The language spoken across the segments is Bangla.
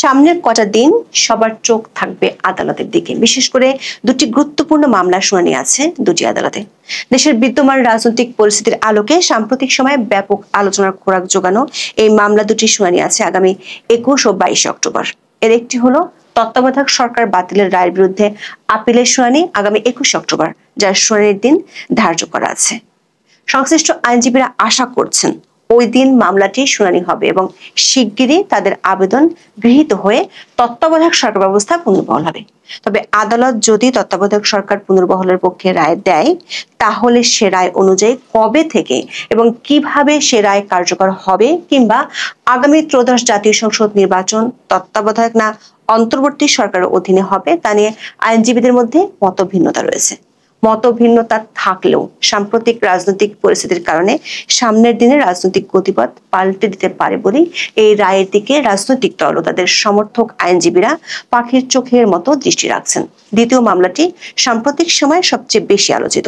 সামনের কটা দিন সবার চোখ থাকবে আদালতের দিকে। বিশেষ করে দুটি গুরুত্বপূর্ণ মামলার শুনানি আছে দুটি আদালতে। দেশের বিদ্যমান রাজনৈতিক পরিস্থিতির আলোকে সাম্প্রতিক সময়ে ব্যাপক আলোচনার খোরাক জোগানো এই মামলা দুটির শুনানি আছে আগামী 21 ও 22 অক্টোবর। এর একটি হলো তত্ত্বাবধায়ক সরকার বাতিলের রায়ের বিরুদ্ধে আপিলের শুনানি আগামী 21 অক্টোবর, যার শুনানির দিন ধার্য করা আছে। সংশ্লিষ্ট আইনজীবীরা আশা করছেন ওই দিন মামলাটি শুনানি হবে এবং শিগগিরই তাদের আবেদন গৃহীত হয়ে তত্ত্বাবধায়ক সরকার ব্যবস্থা পুনর্বহাল হবে। তবে আদালত যদি তত্ত্বাবধায়ক সরকার পুনর্বহালের পক্ষে রায় দেয়, তাহলে সে রায় অনুযায়ী কবে থেকে এবং কিভাবে সে রায় কার্যকর হবে, কিংবা আগামী ত্রয়োদশ জাতীয় সংসদ নির্বাচন তত্ত্বাবধায়ক না অন্তর্বর্তী সরকারের অধীনে হবে, তা নিয়ে আইনজীবীদের মধ্যে মতভিন্নতা রয়েছে। মতভিন্নতা থাকলেও সাম্প্রতিক রাজনৈতিক পরিস্থিতির কারণে সামনের দিনে রাজনৈতিক গতিপথ পাল্টে দিতে পারে বলেই এই রায়ের দিকে রাজনৈতিক দল ও তাদের সমর্থক আইনজীবীরা পাখির চোখের মতো দৃষ্টি রাখছেন। দ্বিতীয় মামলাটি সাম্প্রতিক সময়ে সবচেয়ে বেশি আলোচিত।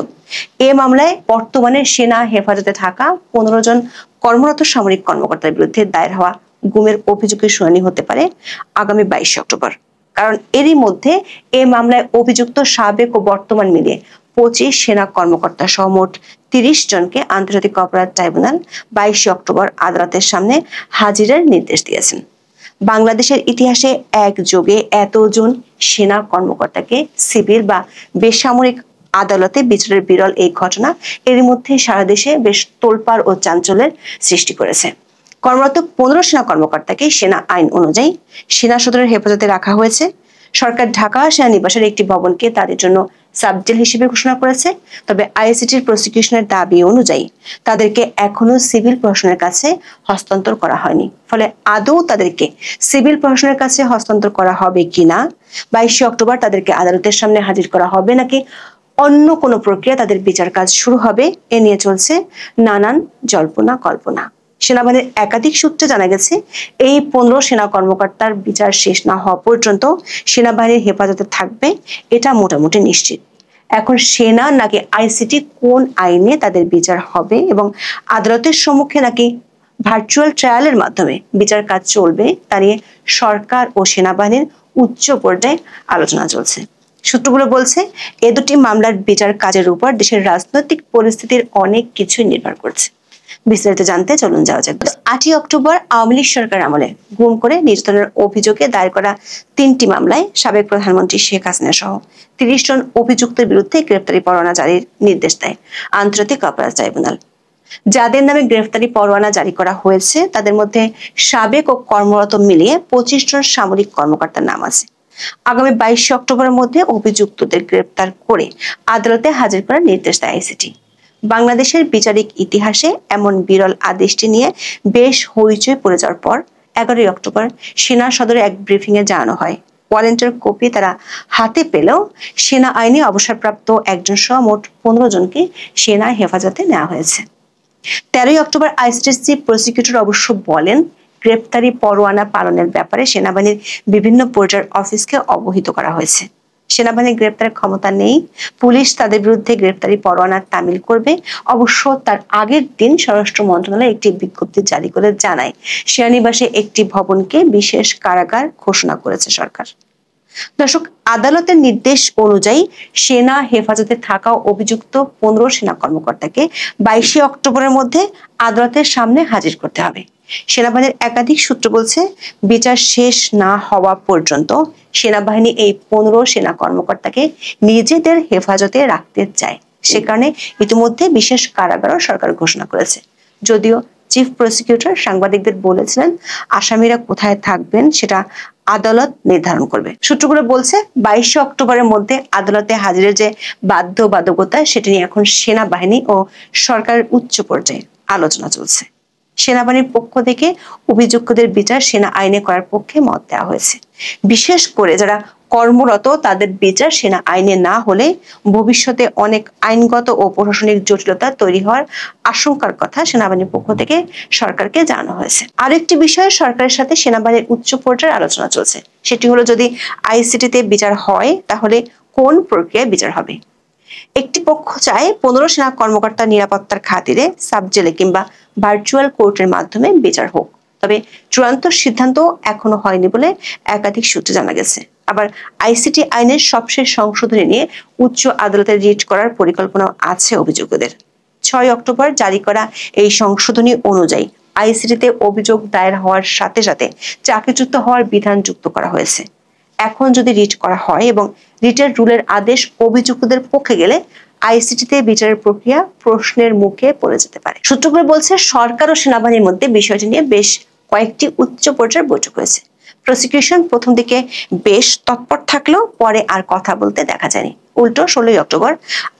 এ মামলায় বর্তমানে সেনা হেফাজতে থাকা 15 জন কর্মরত সামরিক কর্মকর্তার বিরুদ্ধে দায়ের হওয়া গুমের অভিযোগের শুনানি হতে পারে আগামী 22 অক্টোবর। কারণ এরই মধ্যে এ মামলায় অভিযুক্ত সাবেক ও বর্তমান মিলিয়ে 25 সেনা কর্মকর্তা সহ মোট 30 জনকে আন্তর্জাতিক অপরাধ ট্রাইব্যুনাল 22 অক্টোবর আদালতের সামনে হাজিরার নির্দেশ দিয়েছেন। বাংলাদেশের ইতিহাসে একযোগে এতজন সেনা কর্মকর্তাকে সিভিল বা বেসামরিক আদালতে বিচারের বিরল এই ঘটনা এরই মধ্যে সারা দেশে বেশ তোলপাড় ও চাঞ্চল্যের সৃষ্টি করেছে। কর্মরত 15 সেনা কর্মকর্তাকে সেনা আইন অনুযায়ী সেনা সদরের হেফাজতে রাখা হয়েছে। সরকার ঢাকা সেনানিবাসের একটি ভবনকে তাদের জন্য সাবজেল হিসেবে ঘোষণা করেছে। তবে আইসিটির প্রসিকিউশনের দাবি অনুযায়ী তাদেরকে এখনো সিভিল প্রশাসনের কাছে হস্তান্তর করা হয়নি। ফলে আদৌ তাদেরকে সিভিল প্রশাসনের কাছে হস্তান্তর করা হবে কিনা, 22 অক্টোবর তাদেরকে আদালতের সামনে হাজির করা হবে নাকি অন্য কোনো প্রক্রিয়া তাদের বিচার কাজ শুরু হবে, এ নিয়ে চলছে নানান জল্পনা কল্পনা। সেনাবাহিনীর একাধিক সূত্রে জানা গেছে, এই 15 সেনা কর্মকর্তার বিচার শেষ না হওয়া পর্যন্ত সেনাবাহিনীর হেফাজতে থাকবে, এটা মোটামুটি নিশ্চিত। এখন সেনা নাকি আইসিটি কোন আইনে তাদের বিচার হবে এবং আদালতের সম্মুখে নাকি ভার্চুয়াল ট্রায়ালের মাধ্যমে বিচার কাজ চলবে, তা নিয়ে সরকার ও সেনাবাহিনীর উচ্চ পর্যায়ে আলোচনা চলছে। সূত্রগুলো বলছে, এ দুটি মামলার বিচার কাজের উপর দেশের রাজনৈতিক পরিস্থিতির অনেক কিছুই নির্ভর করছে। বিস্তারিত জানতে চলুন যাওয়া যাক। 8 অক্টোবর আওয়ামী লীগ সরকার আমলে গুম করে নির্যাতনের অভিযোগে দায়ের করা 3টি মামলায় সাবেক প্রধানমন্ত্রী শেখ হাসিনা সহ 30 জন অভিযুক্তের বিরুদ্ধে গ্রেফতারি পরোয়ানা জারির নির্দেশ দেয় আন্তর্জাতিক অপরাধ ট্রাইব্যুনাল। যাদের নামে গ্রেফতারি পরোয়ানা জারি করা হয়েছে তাদের মধ্যে সাবেক ও কর্মরত মিলিয়ে 25 জন সামরিক কর্মকর্তার নাম আছে। আগামী 22 অক্টোবরের মধ্যে অভিযুক্তদের গ্রেফতার করে আদালতে হাজির করার নির্দেশ দেয় আইসিটি। বাংলাদেশের বিচারিক ইতিহাসে এমন বিরল আদেশটি নিয়ে বেশ হইচই পড়ে যাওয়ার পর 11 অক্টোবর সেনা সদরে এক ব্রিফিং এ জানানো হয়, ওয়ারেন্টের কপি তারা হাতে পেলেও সেনা আইনে অবসরপ্রাপ্ত একজন সহ মোট 15 জনকে সেনা হেফাজতে নেওয়া হয়েছে। 13 অক্টোবর আইসিটির চিফ প্রসিকিউটর অবশ্য বলেন, গ্রেফতারি পরোয়ানা পালনের ব্যাপারে সেনাবাহিনীর বিভিন্ন পর্যায়ের অফিসকে অবহিত করা হয়েছে। সেনাবাহিনীর গ্রেপ্তারের ক্ষমতা নেই, পুলিশ তাদের বিরুদ্ধে গ্রেপ্তারি পরোয়ানা তামিল করবে। অবশ্য তার আগের দিন স্বরাষ্ট্র মন্ত্রণালয় একটি বিজ্ঞপ্তি জারি করে জানায়, সেনানিবাসে একটি ভবনকে বিশেষ কারাগার ঘোষণা করেছে সরকার। দর্শক, আদালতের নির্দেশ অনুযায়ী সেনা হেফাজতে থাকা অভিযুক্ত 15 সেনা কর্মকর্তাকে 22 অক্টোবরের মধ্যে আদালতের সামনে হাজির করতে হবে। সেনাবাহিনীর একাধিক সূত্র বলছে, বিচার শেষ না হওয়া পর্যন্ত সেনাবাহিনী এই 15 সেনা কর্মকর্তাকে নিজেদের হেফাজতে রাখতে চায়। সে কারণে ইতিমধ্যে বিশেষ কারাগারও সরকার ঘোষণা করেছে। যদিও চিফ প্রসিকিউটর সাংবাদিকদের বলেছিলেন, আসামিরা কোথায় থাকবেন সেটা আদালত নির্ধারণ করবে। সূত্রগুলো বলছে, 22 অক্টোবরের মধ্যে আদালতে হাজিরের যে বাধ্যবাধকতা, সেটা নিয়ে এখন সেনাবাহিনী ও সরকারের উচ্চ পর্যায়ে আলোচনা চলছে। সেনাবাহিনীর পক্ষ থেকে অভিযুক্তদের বিচার সেনা আইনে করার পক্ষে মত দেওয়া হয়েছে। বিশেষ করে যারা কর্মরত তাদের বিচার সেনা আইনে না হলে ভবিষ্যতে অনেক আইনগত ও প্রশাসনিক জটিলতা তৈরি হওয়ার আশঙ্কার কথা সেনাবাহিনীর পক্ষ থেকে সরকারকে জানানো হয়েছে। আরেকটি বিষয়ে সরকারের সাথে সেনাবাহিনীর উচ্চ পর্যায়ের আলোচনা চলছে, সেটি হলো যদি আইসিটিতে বিচার হয় তাহলে কোন প্রক্রিয়ায় বিচার হবে। একটি পক্ষ চায় 15 সেনা কর্মকর্তার নিরাপত্তার খাতিরে সাবজেলে কিংবা ভার্চুয়াল কোর্টের মাধ্যমে বিচার হোক। তবে চূড়ান্ত সিদ্ধান্ত এখনো হয়নি বলে একাধিক সূত্রে জানা গেছে। আবার আইসিটি আইনের সবশেষ সংশোধনী নিয়ে উচ্চ আদালতে রিট করার পরিকল্পনা আছে অভিযোগদের। 6 অক্টোবর জারি করা এই সংশোধনী অনুযায়ী আইসিটিতে অভিযোগ দায়ের হওয়ার সাথে সাথে চাকরিচ্যুত হওয়ার বিধান যুক্ত করা হয়েছে। এখন যদি রিট করা হয় এবং রিটের রুলের আদেশ অভিযুক্তদের পক্ষে গেলে আইসিটিতে বিচারের প্রক্রিয়া প্রশ্নের মুখে পড়ে যেতে পারে। সূত্রগুলো বলছে, সরকার ও সেনাবাহিনীর মধ্যে বিষয়টি নিয়ে বেশ কয়েকটি উচ্চ পর্যায়ের বৈঠক হয়েছে। প্রসিকিউশন প্রথম দিকে বেশ তৎপর থাকলেও পরে আর কথা বলতে দেখা যায়নি। উল্টো 16 অক্টোবর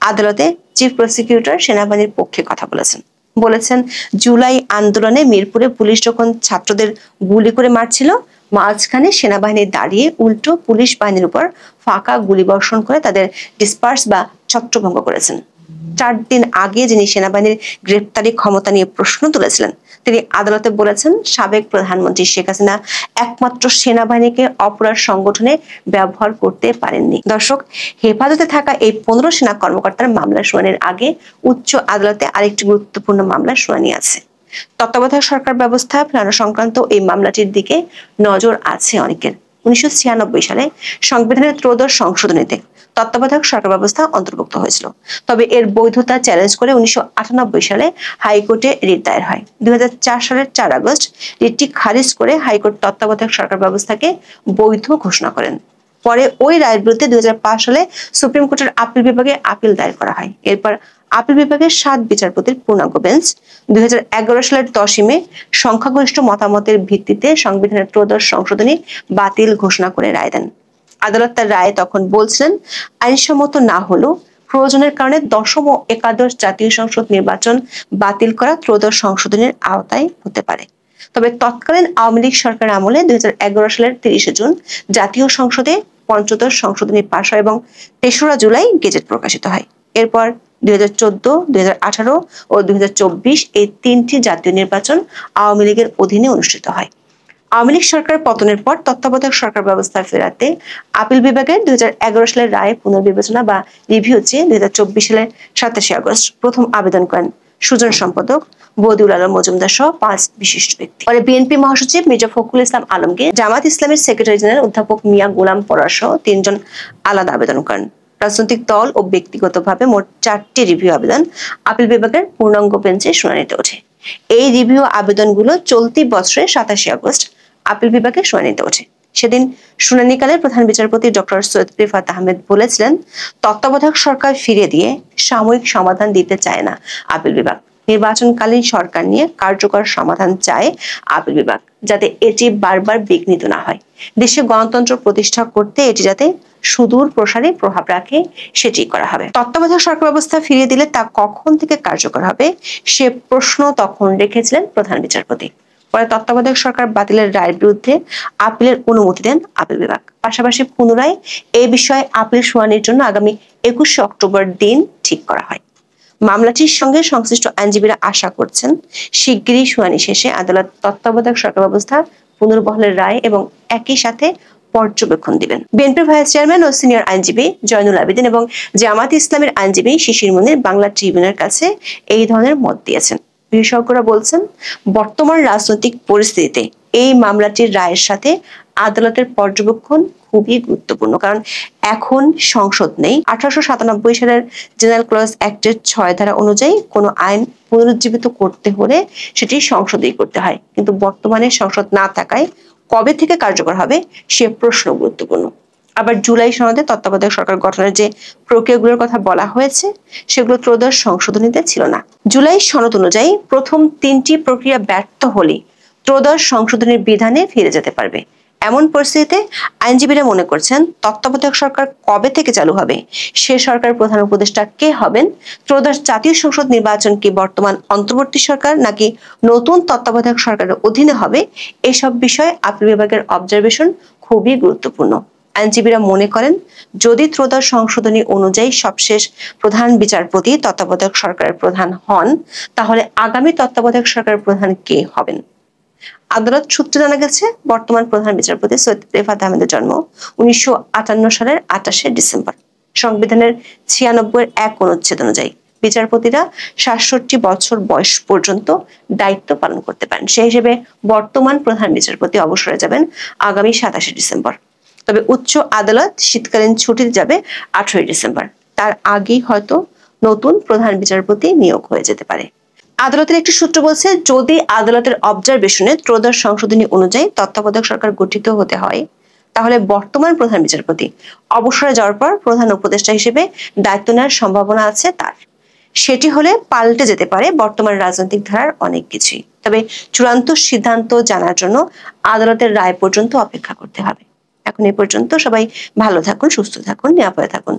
আদালতে চিফ প্রসিকিউটর সেনাবাহিনীর পক্ষে কথা বলেছেন জুলাই আন্দোলনে মিরপুরে পুলিশ যখন ছাত্রদের গুলি করে মারছিল, মাঝখানে সেনাবাহিনী দাঁড়িয়ে উল্টো পুলিশ বাহিনীর উপর ফাঁকা গুলিবর্ষণ করে তাদের ডিসপার্স বা ছত্রভঙ্গ করেছেন। 4 দিন আগে যিনি সেনাবাহিনীর গ্রেপ্তারি ক্ষমতা নিয়ে প্রশ্ন তুলেছিলেন, তিনি আদালতে বলেছেন সাবেক প্রধানমন্ত্রী শেখ হাসিনা একমাত্র সেনাবাহিনীকে অপরাধ সংগঠনে ব্যবহার করতে পারেননি। দর্শক, হেফাজতে থাকা এই 15 সেনা কর্মকর্তার মামলার শুনানির আগে উচ্চ আদালতে আরেকটি গুরুত্বপূর্ণ মামলার শুনানি আছে। তত্ত্বাবধায়ক সরকার ব্যবস্থা ফেরানো সংক্রান্ত এই মামলাটির দিকে নজর আছে অনেকের। 1996 সালে সংবিধানের 13 সংশোধনীতে তত্ত্বাবধায়ক সরকার ব্যবস্থা অন্তর্ভুক্ত হয়েছিল। তবে এর বৈধতা চ্যালেঞ্জ করে 1998 সালে হাইকোর্টে রিট দায়ের হয়। 2004 সালের 4 আগস্ট রিটটি খারিজ করে হাইকোর্ট তত্ত্বাবধায়ক সরকার ব্যবস্থাকে বৈধ ঘোষণা করেন। পরে ওই রায়ের বিরুদ্ধে 2005 সালে সুপ্রিম কোর্টের আপিল বিভাগে আপিল দায়ের করা হয়। এরপর আপিল বিভাগের 7 বিচারপতির পূর্ণাঙ্গ বেঞ্চ 2011 সালের 10 মে সংখ্যাগরিষ্ঠ মতামতের ভিত্তিতে সংবিধানের 13 সংশোধনী বাতিল ঘোষণা করে রায় দেন। আদালত তার রায়ে তখন বলছিলেন, আইনসম্মত না হলেও প্রয়োজনের কারণে 10ম ও একাদশ জাতীয় সংসদ নির্বাচন বাতিল করা 13 সংশোধনীর আওতায় হতে পারে। তবে তৎকালীন আওয়ামী লীগ সরকার আমলে 2011 সালের 30 জুন জাতীয় সংসদে 15 সংশোধনী পাশ হয় এবং 3রা জুলাই গেজেট প্রকাশিত হয়। এরপর 2014, 2018 ও 2024 এই 3টি জাতীয় নির্বাচন আওয়ামী লীগের অধীনে অনুষ্ঠিত হয়। আওয়ামী লীগ সরকার পতনের পর তত্ত্বাবধায়ক সরকার ব্যবস্থা ফেরাতে আপিল বিভাগের 2011 সালের রায় পুনর্বিবেচনা বা রিভিউ চেয়ে 2024 সালের 27 আগস্ট প্রথম আবেদন করেন সুজন সম্পাদক বদিউল আলম মজুমদার সহ 5 বিশিষ্ট ব্যক্তি। পরে বিএনপি মহাসচিব মির্জা ফখরুল ইসলাম আলমগীর, জামাত ইসলামের সেক্রেটারি জেনারেল অধ্যাপক মিয়া গোলাম পরোয়ার সহ 3 জন আলাদা আবেদন করেন। রাজনৈতিক দল ও ব্যক্তিগতভাবে মোট 4টি রিভিউ আবেদন আপিল বিভাগের পূর্ণাঙ্গ বেঞ্চে শুনানিতে ওঠে। এই রিভিউ আবেদনগুলো চলতি বছরের 27 আগস্ট আপিল বিভাগে শুনানিতে ওঠে। সেদিন শুনানিকালে প্রধান বিচারপতি ডক্টর সৈয়দ রিফাত আহমেদ বলেছিলেন, তত্ত্বাবধায়ক সরকার ফিরিয়ে দিয়ে সাময়িক সমাধান দিতে চায় না আপিল বিভাগ। নির্বাচনকালীন সরকার নিয়ে কার্যকর সমাধান চায় আপিল বিভাগ, যাতে এটি বারবার বিঘ্নিত না হয়। দেশে গণতন্ত্র প্রতিষ্ঠা করতে এটি যাতে সুদূর প্রসারী প্রভাব রাখে, সেটি করা হবে। তত্ত্বাবধায়ক সরকার ব্যবস্থা ফিরিয়ে দিলে তা কখন থেকে কার্যকর হবে সে প্রশ্ন তখন রেখেছিলেন প্রধান বিচারপতি। পরে তত্ত্বাবধায়ক সরকার বাতিলের রায়ের বিরুদ্ধে আপিলের অনুমতি দেন আপিল বিভাগ। পাশাপাশি পুনরায় এই বিষয়ে আপিল শুনানির জন্য আগামী 21 অক্টোবর দিন ঠিক করা হয়। মামলাটির সঙ্গে সংশ্লিষ্ট আইনজীবীরা আশা করছেন শিগগিরই শুনানি শেষে আদালত তত্ত্বাবধায়ক সরকার ব্যবস্থা পুনর্বহালের রায় এবং একই সাথে পর্যবেক্ষণ দিবেন। বিএনপির ভাইস চেয়ারম্যান ও সিনিয়র আইনজীবী জয়নুল আবেদিন এবং জামাত ইসলামের আইনজীবী শিশির মুনির বাংলা ট্রিবিউনের কাছে এই ধরনের মত দিয়েছেন। বিশেষজ্ঞরা বলছেন, বর্তমান রাজনৈতিক পরিস্থিতিতে এই মামলাটির রায়ের সাথে আদালতের পর্যবেক্ষণ খুবই গুরুত্বপূর্ণ। কারণ এখন সংসদ নেই। 1897 সালের জেনারেল ক্লজ অ্যাক্টের 6 ধারা অনুযায়ী কোনো আইন পুনরুজ্জীবিত করতে হলে সেটি সংসদেই করতে হয়। কিন্তু বর্তমানে সংসদ না থাকায় কবে থেকে কার্যকর হবে সে প্রশ্ন গুরুত্বপূর্ণ। আবার জুলাই সনদে তত্ত্বাবধায়ক সরকার গঠনের যে প্রক্রিয়াগুলোর কথা বলা হয়েছে সেগুলো 13 সংশোধনীতে ছিল না। জুলাই সনদ অনুযায়ী প্রথম 3টি প্রক্রিয়া ব্যর্থ হলে 13 সংশোধনীর বিধানে ফিরে যেতে পারবে। এমন পরিস্থিতিতে আইনজীবীরা মনে করছেন, তত্ত্বাবধায়ক সরকার কবে থেকে চালু হবে, সে সরকার প্রধান উপদেষ্টা কে হবেন, 13 জাতীয় সংসদ নির্বাচন কি বর্তমান অন্তর্বর্তী সরকার নাকি নতুন তত্ত্বাবধায়ক সরকারের অধীনে হবে, এসব বিষয়ে আপিল বিভাগের অবজারভেশন খুবই গুরুত্বপূর্ণ। আইনজীবীরা মনে করেন, যদি 13 সংশোধনী অনুযায়ী সবশেষ প্রধান বিচারপতি তত্ত্বাবধায়ক সরকারের প্রধান হন, তাহলে আগামী তত্ত্বাবধায়ক সরকারের প্রধান কে হবেন। আদালত সূত্রে জানা গেছে, বর্তমান প্রধান বিচারপতি সৈয়দ রিফাত আহমেদের জন্ম 1958 সালের 28শে ডিসেম্বর। সংবিধানের 96 এর 1 অনুচ্ছেদ অনুযায়ী বিচারপতিরা ৬৭ বছর বয়স পর্যন্ত দায়িত্ব পালন করতে পারেন। সেই হিসেবে বর্তমান প্রধান বিচারপতি অবসরে যাবেন আগামী ২৭ ডিসেম্বর। তবে উচ্চ আদালত শীতকালীন ছুটিতে যাবে ১৮ ডিসেম্বর। তার আগেই হয়তো নতুন প্রধান বিচারপতি নিয়োগ হয়ে যেতে পারে। আদালতের একটি সূত্র বলছে, যদি আদালতের অবজারভেশনে ত্রয়োদশ সংশোধনী অনুযায়ী তত্ত্বাবধায়ক সরকার গঠিত হতে হয়, তাহলে বর্তমান প্রধান বিচারপতি অবসরে যাওয়ার পর প্রধান উপদেষ্টা হিসেবে দায়িত্ব নেওয়ার সম্ভাবনা আছে তার। সেটি হলে পাল্টে যেতে পারে বর্তমান রাজনৈতিক ধারার অনেক কিছুই। তবে চূড়ান্ত সিদ্ধান্ত জানার জন্য আদালতের রায় পর্যন্ত অপেক্ষা করতে হবে। এখন এই পর্যন্ত। সবাই ভালো থাকুন, সুস্থ থাকুন, নিরাপদে থাকুন।